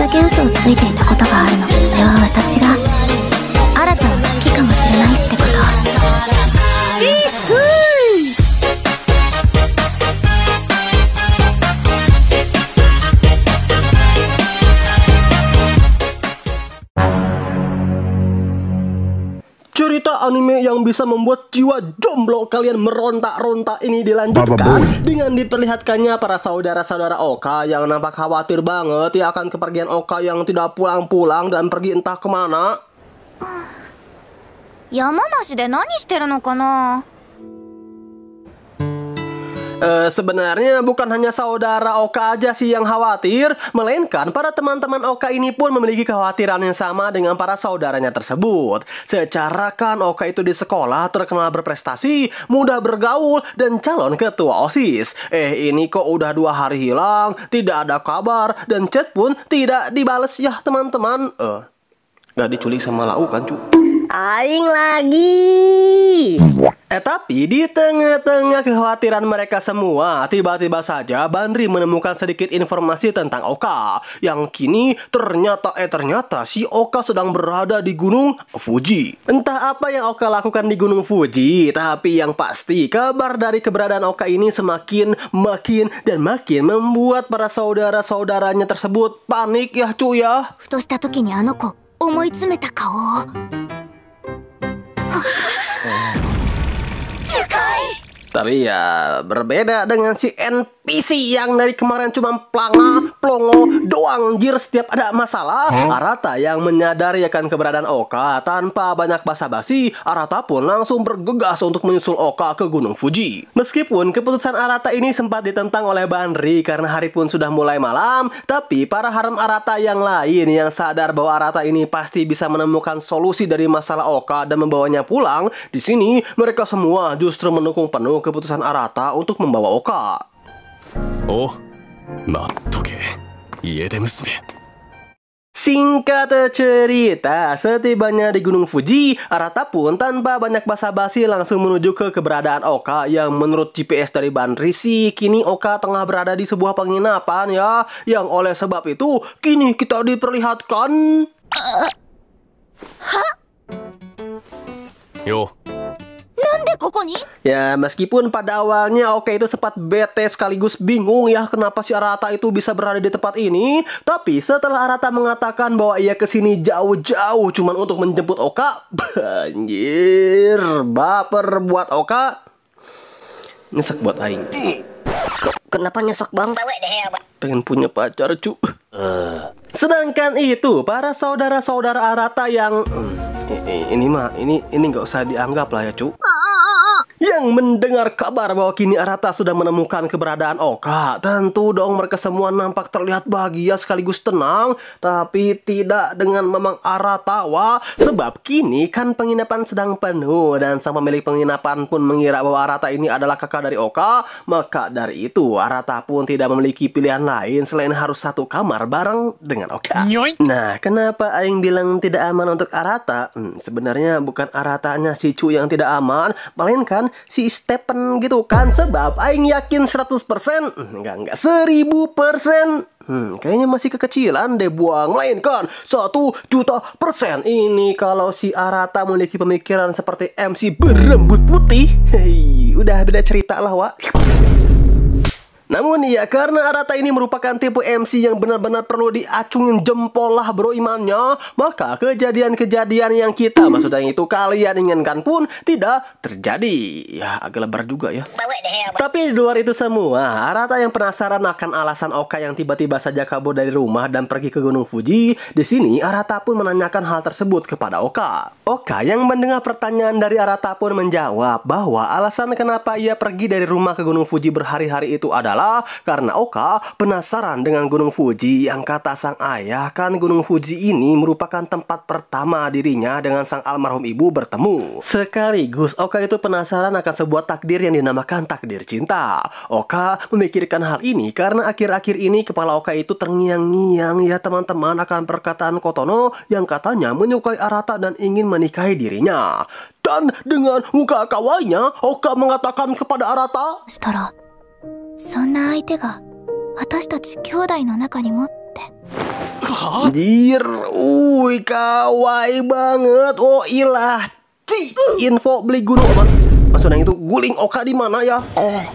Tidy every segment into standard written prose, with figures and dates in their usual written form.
だけ嘘をついていたことがあるの。これは私が新たを好きかもしれないってこと。Cerita anime yang bisa membuat jiwa jomblo kalian meronta-ronta ini dilanjutkan dengan diperlihatkannya para saudara-saudara Oka yang nampak khawatir banget ya akan kepergian Oka yang tidak pulang-pulang dan pergi entah kemana. Yamanashi de nani shiteru no kana? Sebenarnya bukan hanya saudara Oka aja sih yang khawatir, melainkan para teman-teman Oka ini pun memiliki kekhawatiran yang sama dengan para saudaranya tersebut. Secara kan Oka itu di sekolah terkenal berprestasi, mudah bergaul, dan calon ketua OSIS. Ini kok udah 2 hari hilang, tidak ada kabar, dan chat pun tidak dibales ya teman-teman. Gak diculik sama Lau kan cu? Aing lagi. Tapi di tengah-tengah kekhawatiran mereka semua, tiba-tiba saja Bandri menemukan sedikit informasi tentang Oka. Yang kini ternyata si Oka sedang berada di Gunung Fuji. Entah apa yang Oka lakukan di Gunung Fuji, tapi yang pasti kabar dari keberadaan Oka ini makin membuat para saudara-saudaranya tersebut panik ya cuy ya. ふとした時にあの子思い詰めた顔を。Tapi ya berbeda dengan si NPC yang dari kemarin cuma plongo doang jir setiap ada masalah. Arata yang menyadari akan keberadaan Oka tanpa banyak basa-basi, Arata pun langsung bergegas untuk menyusul Oka ke Gunung Fuji. Meskipun keputusan Arata ini sempat ditentang oleh Bandri karena hari pun sudah mulai malam, tapi para harem Arata yang lain yang sadar bahwa Arata ini pasti bisa menemukan solusi dari masalah Oka dan membawanya pulang, di sini mereka semua justru mendukung penuh keputusan Arata untuk membawa Oka. Singkat cerita, setibanya di Gunung Fuji, Arata pun tanpa banyak basa-basi langsung menuju ke keberadaan Oka yang menurut GPS dari Bandri sih kini Oka tengah berada di sebuah penginapan ya, yang oleh sebab itu kini kita diperlihatkan ya, meskipun pada awalnya Oka itu sempat bete sekaligus bingung ya kenapa si Arata itu bisa berada di tempat ini, tapi setelah Arata mengatakan bahwa ia kesini jauh-jauh cuman untuk menjemput Oka, banjir, baper buat Oka, nyesek buat aing. Kenapa nyesek bang? Pengen punya pacar cu. Sedangkan itu para saudara-saudara Arata yang ini nggak usah dianggap lah ya cu, yang mendengar kabar bahwa kini Arata sudah menemukan keberadaan Oka, tentu dong mereka semua nampak terlihat bahagia sekaligus tenang, tapi tidak dengan Mamang Aratawa, sebab kini kan penginapan sedang penuh dan sang pemilik penginapan pun mengira bahwa Arata ini adalah kakak dari Oka. Maka dari itu Arata pun tidak memiliki pilihan lain selain harus satu kamar bareng dengan Oka. Nah, kenapa aing bilang tidak aman untuk Arata? Sebenarnya bukan Aratanya si Cu yang tidak aman, melainkan si Stephen gitu kan, sebab aing yakin 100%, enggak 1000%, kayaknya masih kekecilan deh buang, melainkan 1.000.000% ini kalau si Arata memiliki pemikiran seperti MC berambut putih. Hei, udah beda cerita lah Wak. Namun ya karena Arata ini merupakan tipe MC yang benar-benar perlu diacungin jempol lah bro imannya, maka kejadian-kejadian yang kita maksudnya itu kalian inginkan pun tidak terjadi. Ya agak lebar juga ya. Tapi di luar itu semua, Arata yang penasaran akan alasan Oka yang tiba-tiba saja kabur dari rumah dan pergi ke Gunung Fuji, di sini Arata pun menanyakan hal tersebut kepada Oka. Oka yang mendengar pertanyaan dari Arata pun menjawab bahwa alasan kenapa ia pergi dari rumah ke Gunung Fuji berhari-hari itu adalah karena Oka penasaran dengan Gunung Fuji, yang kata sang ayah kan Gunung Fuji ini merupakan tempat pertama dirinya dengan sang almarhum ibu bertemu. Sekaligus Oka itu penasaran akan sebuah takdir yang dinamakan takdir cinta. Oka memikirkan hal ini karena akhir-akhir ini kepala Oka itu terngiang-ngiang ya teman-teman akan perkataan Kotono yang katanya menyukai Arata dan ingin menikahi dirinya. Dan dengan muka kawainya Oka mengatakan kepada Arata, そんな相手が私たち兄弟の中にもって。Anjir, kawaii banget. Oh ilah, info beli gunung apa? Maksudnya itu guling Oka di mana ya?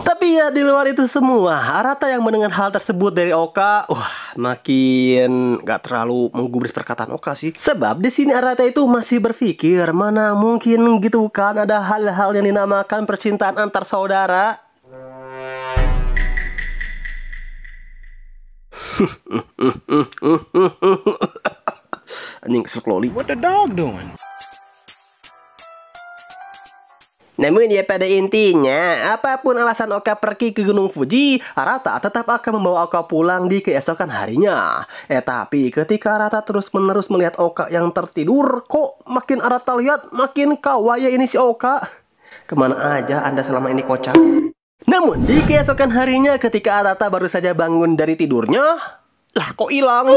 Tapi ya di luar itu semua, Arata yang mendengar hal tersebut dari Oka, makin gak terlalu menggubris perkataan Oka sih. Sebab di sini Arata itu masih berpikir, mana mungkin gitu kan ada hal-hal yang dinamakan percintaan antar saudara. Anjing kesel loli. What the dog doing? Namun ya pada intinya, apapun alasan Oka pergi ke Gunung Fuji, Arata tetap akan membawa Oka pulang di keesokan harinya. Tapi ketika Arata terus-menerus melihat Oka yang tertidur, kok makin Arata lihat makin kawaii ini si Oka. Kemana aja Anda selama ini kocak? Namun di keesokan harinya ketika Arata baru saja bangun dari tidurnya, lah kok hilang?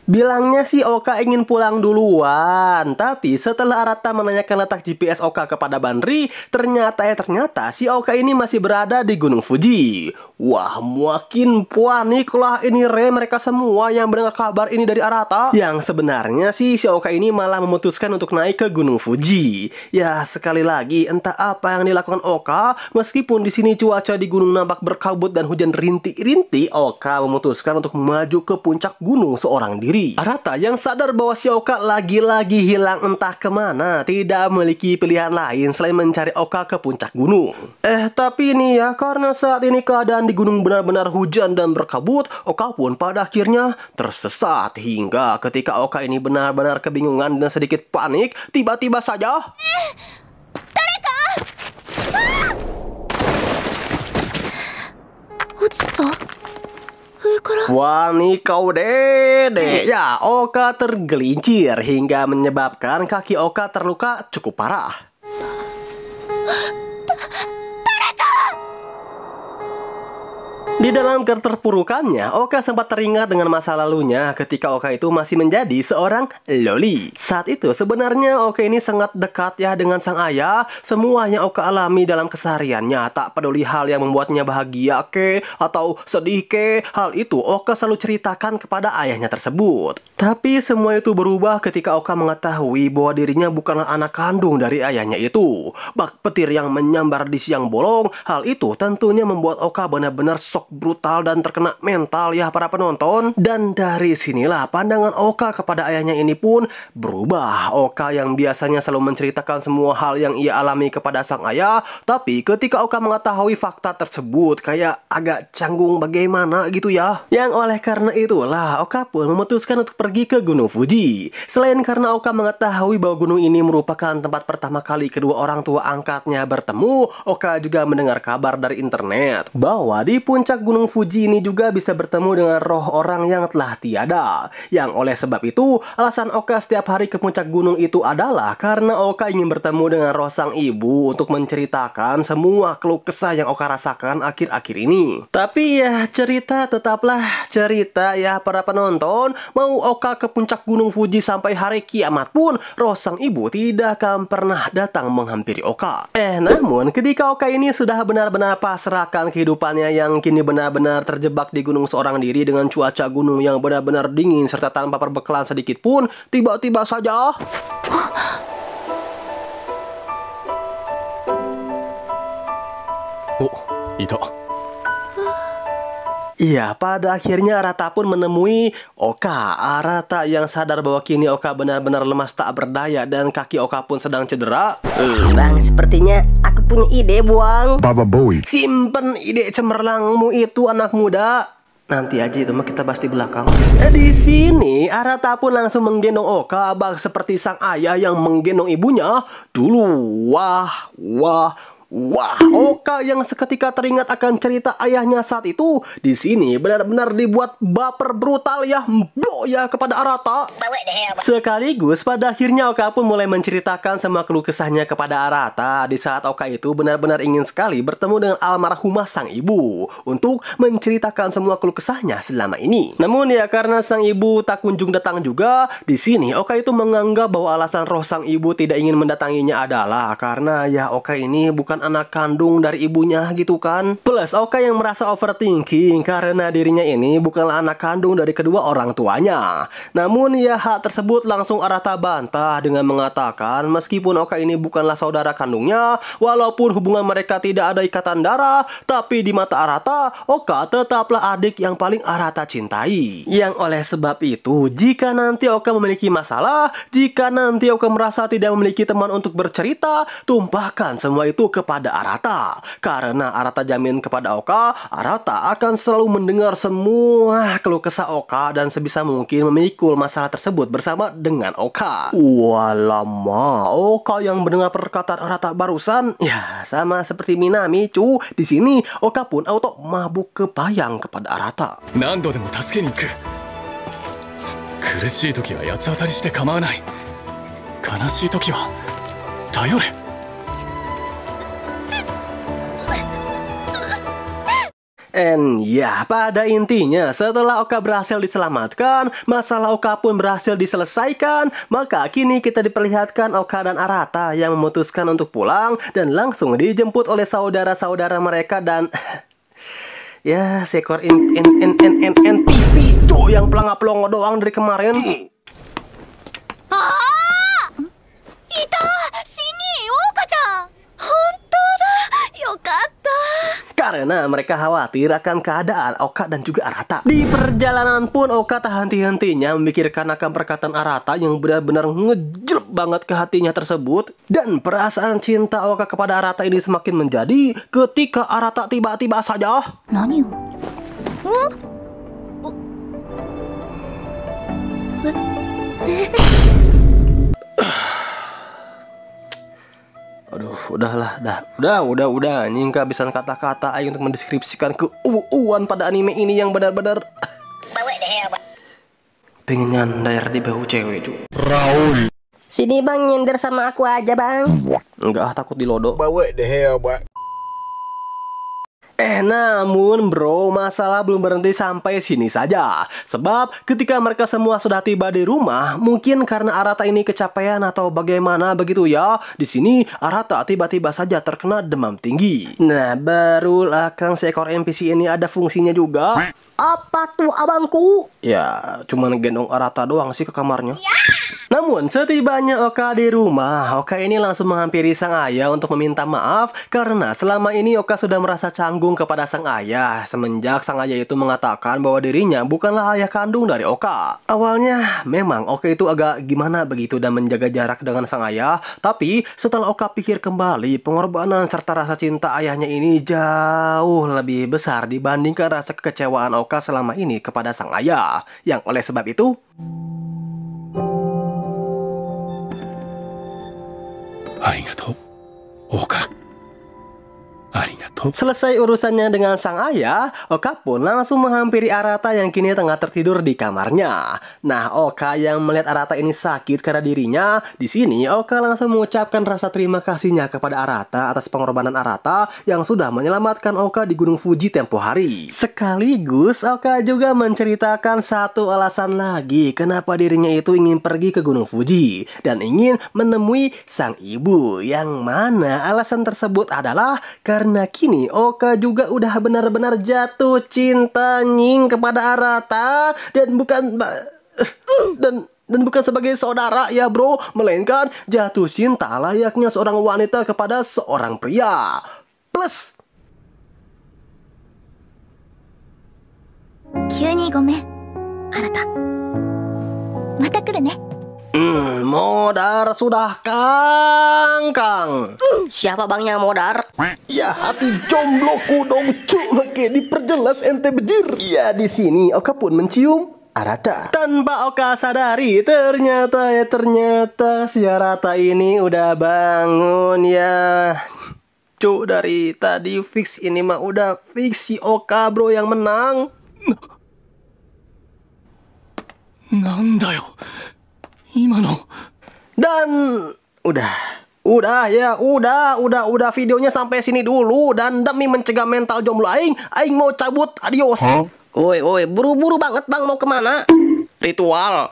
Bilangnya sih Oka ingin pulang duluan. Tapi setelah Arata menanyakan letak GPS Oka kepada Banri, ternyata si Oka ini masih berada di Gunung Fuji. Wah, makin panik lah ini mereka semua yang mendengar kabar ini dari Arata. Yang sebenarnya sih si Oka ini malah memutuskan untuk naik ke Gunung Fuji. Ya sekali lagi entah apa yang dilakukan Oka, meskipun di sini cuaca di gunung nampak berkabut dan hujan rintik-rintik, Oka memutuskan untuk maju ke puncak gunung seorang diri. Arata yang sadar bahwa si Oka lagi-lagi hilang entah kemana, tidak memiliki pilihan lain selain mencari Oka ke puncak gunung. Tapi ini ya, karena saat ini keadaan di gunung benar-benar hujan dan berkabut, Oka pun pada akhirnya tersesat. Hingga ketika Oka ini benar-benar kebingungan dan sedikit panik, tiba-tiba saja wah nih kau dede. Ya, Oka tergelincir hingga menyebabkan kaki Oka terluka cukup parah. Di dalam keterpurukannya, Oka sempat teringat dengan masa lalunya ketika Oka itu masih menjadi seorang loli. Saat itu sebenarnya Oka ini sangat dekat ya dengan sang ayah. Semua yang Oka alami dalam kesehariannya, tak peduli hal yang membuatnya bahagia atau sedih hal itu Oka selalu ceritakan kepada ayahnya tersebut. Tapi semua itu berubah ketika Oka mengetahui bahwa dirinya bukanlah anak kandung dari ayahnya itu. Bak petir yang menyambar di siang bolong, hal itu tentunya membuat Oka benar-benar shock brutal dan terkena mental ya para penonton. Dan dari sinilah pandangan Oka kepada ayahnya ini pun berubah. Oka yang biasanya selalu menceritakan semua hal yang ia alami kepada sang ayah, tapi ketika Oka mengetahui fakta tersebut kayak agak canggung bagaimana gitu ya. Yang oleh karena itulah Oka pun memutuskan untuk pergi ke Gunung Fuji. Selain karena Oka mengetahui bahwa gunung ini merupakan tempat pertama kali kedua orang tua angkatnya bertemu, Oka juga mendengar kabar dari internet bahwa di puncak Gunung Fuji ini juga bisa bertemu dengan roh orang yang telah tiada. Yang oleh sebab itu, alasan Oka setiap hari ke puncak gunung itu adalah karena Oka ingin bertemu dengan roh sang ibu untuk menceritakan semua keluh kesah yang Oka rasakan akhir-akhir ini. Tapi ya cerita tetaplah cerita ya para penonton. Mau Oka ke puncak Gunung Fuji sampai hari kiamat pun, roh sang ibu tidak akan pernah datang menghampiri Oka. Namun ketika Oka ini sudah benar-benar pasrahkan kehidupannya yang kini benar-benar terjebak di gunung seorang diri dengan cuaca gunung yang benar-benar dingin serta tanpa perbekalan sedikit pun, tiba-tiba saja iya, pada akhirnya Arata pun menemui Oka. Arata yang sadar bahwa kini Oka benar-benar lemas tak berdaya dan kaki Oka pun sedang cedera. Bang, sepertinya aku punya ide, Buang. Baba Bowie. Simpen ide cemerlangmu itu anak muda. Nanti aja itu mah kita bahas di belakang. Di sini Arata pun langsung menggendong Oka bak seperti sang ayah yang menggendong ibunya dulu. Wah, Oka yang seketika teringat akan cerita ayahnya saat itu di sini benar-benar dibuat baper brutal ya, kepada Arata. Sekaligus pada akhirnya Oka pun mulai menceritakan semua keluh kesahnya kepada Arata. Di saat Oka itu benar-benar ingin sekali bertemu dengan almarhumah sang ibu untuk menceritakan semua keluh kesahnya selama ini. Namun ya karena sang ibu tak kunjung datang juga, di sini Oka itu menganggap bahwa alasan roh sang ibu tidak ingin mendatanginya adalah karena ya Oka ini bukan bukan anak kandung dari ibunya gitu kan. Plus Oka yang merasa overthinking karena dirinya ini bukanlah anak kandung dari kedua orang tuanya. Namun ya hal tersebut langsung Arata bantah dengan mengatakan meskipun Oka ini bukanlah saudara kandungnya, walaupun hubungan mereka tidak ada ikatan darah, tapi di mata Arata, Oka tetaplah adik yang paling Arata cintai. Yang oleh sebab itu, jika nanti Oka memiliki masalah, jika nanti Oka merasa tidak memiliki teman untuk bercerita, tumpahkan semua itu kepada Arata. Karena Arata jamin kepada Oka, Arata akan selalu mendengar semua keluh kesah Oka dan sebisa mungkin memikul masalah tersebut bersama dengan Oka. Walama, Oka yang mendengar perkataan Arata barusan, ya sama seperti Minami cu. Di sini Oka pun auto mabuk kepayang kepada Arata. 何度でも助けに行く。苦しい時は八つ当たりして構わない。悲しい時は頼れ。And ya, pada intinya setelah Oka berhasil diselamatkan, masalah Oka pun berhasil diselesaikan, maka kini kita diperlihatkan Oka dan Arata yang memutuskan untuk pulang dan langsung dijemput oleh saudara-saudara mereka dan ya seekor NPC cuy yang pelongo doang dari kemarin. Ita, sini, Oka-chan. Hontou da, yokatta. Karena mereka khawatir akan keadaan Oka dan juga Arata. Di perjalanan pun Oka tak henti-hentinya memikirkan akan perkataan Arata yang benar-benar ngejelep banget ke hatinya tersebut. Dan perasaan cinta Oka kepada Arata ini semakin menjadi ketika Arata tiba-tiba saja Nani wo? Aduh, udahlah, udah. Anjing kehabisan kata-kata aing untuk mendeskripsikan keuuan pada anime ini yang benar-benar pengen nyandar di bahu cewek cu. Raul. Sini bang, nyender sama aku aja bang. Enggak, takut dilodok. What the hell, boy? Namun bro, masalah belum berhenti sampai sini saja. Sebab ketika mereka semua sudah tiba di rumah, mungkin karena Arata ini kecapean atau bagaimana begitu ya, di sini Arata tiba-tiba saja terkena demam tinggi. Nah, barulah kang seekor NPC ini ada fungsinya juga. Apa tuh abangku? Ya, cuman gendong Arata doang sih ke kamarnya. Namun setibanya Oka di rumah, Oka ini langsung menghampiri sang ayah untuk meminta maaf karena selama ini Oka sudah merasa canggung kepada sang ayah semenjak sang ayah itu mengatakan bahwa dirinya bukanlah ayah kandung dari Oka. Awalnya memang Oka itu agak gimana begitu dan menjaga jarak dengan sang ayah, tapi setelah Oka pikir kembali, pengorbanan serta rasa cinta ayahnya ini jauh lebih besar dibandingkan rasa kekecewaan Oka selama ini kepada sang ayah. Yang oleh sebab itu Arigatou, Oka. Arigatou. Selesai urusannya dengan sang ayah, Oka pun langsung menghampiri Arata yang kini tengah tertidur di kamarnya. Nah, Oka yang melihat Arata ini sakit karena dirinya, di sini Oka langsung mengucapkan rasa terima kasihnya kepada Arata atas pengorbanan Arata yang sudah menyelamatkan Oka di Gunung Fuji tempo hari. Sekaligus Oka juga menceritakan satu alasan lagi kenapa dirinya itu ingin pergi ke Gunung Fuji dan ingin menemui sang ibu, yang mana alasan tersebut adalah karena kini Oka juga udah benar-benar jatuh cinta nying kepada Arata dan bukan sebagai saudara ya bro, melainkan jatuh cinta layaknya seorang wanita kepada seorang pria. Plus 急にごめん、あなた。また来るね。 modar sudah Kang. Siapa bang yang modar? Ya hati jombloku dong cu, oke diperjelas ente bejir. Ya di sini Oka pun mencium Arata. Tanpa Oka sadari, ternyata si Arata ini udah bangun ya. Cu, dari tadi fix ini mah udah fix si Oka bro yang menang. Nandayo. Dan udah videonya sampai sini dulu, dan demi mencegah mental jomblo aing mau cabut. Adios. Woi, buru-buru banget bang, mau kemana? Ritual.